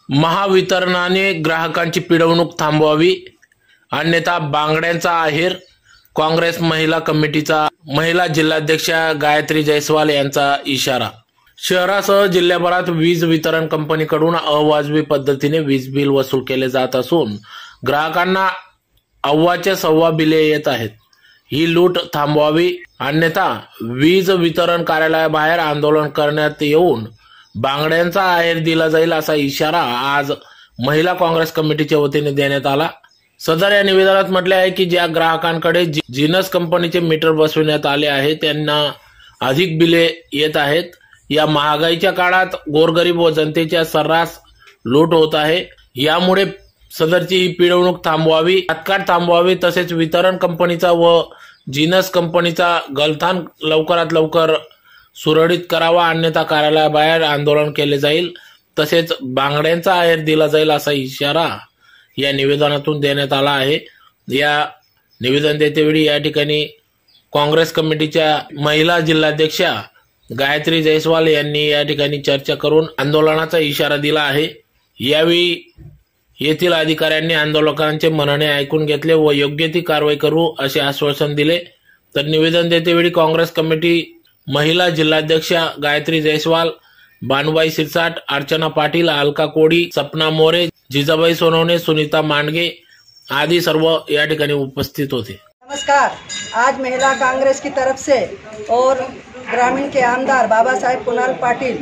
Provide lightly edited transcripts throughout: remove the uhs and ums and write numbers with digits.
महावितरणाने ग्राहकांची पिळवणूक थांबवावी, अन्यथा बांगड्यांचा आहेर. काँग्रेस महिला कमिटीचा महिला जिल्हाध्यक्ष गायत्री जयस्वाल यांचा इशारा. शहरासह जिल्ह्याभरात वीज वितरण कंपनीकडून अवाजवी पद्धतीने वीज बिल वसूल केले जात असून ग्राहकांना अव्वाच्या सव्वा बिले येत आहेत. ही लूट थांबवावी, अन्यथा वीज वितरण कार्यालयाबाहेर आंदोलन करण्यात येऊन बांगड्यांचा आहेर दिला जाईल असा इशारा आज महिला काँग्रेस कमिटीच्या वतीने देण्यात आला. सदर या निवेदनात म्हटले आहे की ज्या ग्राहकांकडे जिनस कंपनीचे मीटर बसविण्यात आले आहे त्यांना अधिक बिले येत आहेत. या महागाईच्या काळात गोरगरीब व जनतेच्या सर्रास लूट होत आहे. यामुळे सदरची ही पिळवणूक थांबवावी, तात्काळ थांबवावी. तसेच वितरण कंपनीचा व जिनस कंपनीचा गलथान लवकरात लवकर सुरळीत करावा, अन्यथा कार्यालयाबाहेर आंदोलन केले जाईल. तसेच बांगड्यांचा आहेर दिला जाईल असा इशारा या निवेदनातून देण्यात आला आहे. या निवेदन देतेवेळी या ठिकाणी काँग्रेस कमिटीच्या महिला जिल्हाध्यक्षा गायत्री जयस्वाल यांनी या ठिकाणी चर्चा करून आंदोलनाचा इशारा दिला आहे. यावेळी येथील अधिकाऱ्यांनी आंदोलकांचे म्हणणे ऐकून घेतले व योग्य ती कारवाई करू असे आश्वासन दिले. तर निवेदन देतेवेळी काँग्रेस कमिटी महिला जिल्हाध्यक्षा गायत्री जयस्वाल, बानुबाई सिरसाट, अर्चना पाटील, अलका कोडी, सपना मोरे, जिजाबाई सोनवणे, सुनीता मांडगे आदि सर्व या ठिकाणी उपस्थित होते. नमस्कार. आज महिला कांग्रेस की तरफ से और ग्रामीण के आमदार बाबा साहेब कुणाल पाटिल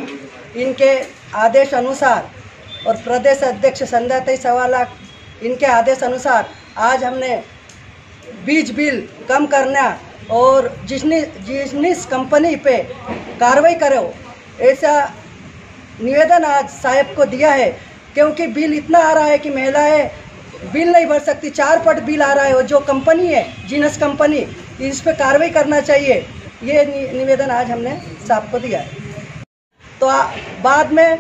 इनके आदेश अनुसार और प्रदेश अध्यक्ष संध्याताई सवाला इनके आदेश अनुसार आज हमने बीज बिल कम करना और जिस कंपनी पे कार्रवाई करो ऐसा निवेदन आज साहब को दिया है. क्योंकि बिल इतना आ रहा है कि महिलाएं बिल नहीं भर सकती, 4 पट बिल आ रहा है. और जो कंपनी है जिनस कंपनी, इस पे कार्रवाई करना चाहिए. ये निवेदन आज हमने साहब को दिया है. तो बाद में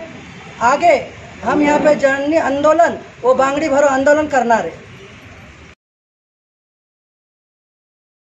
आगे हम यहाँ पे जननी आंदोलन वो बांगड़ी भरो आंदोलन करना रहे.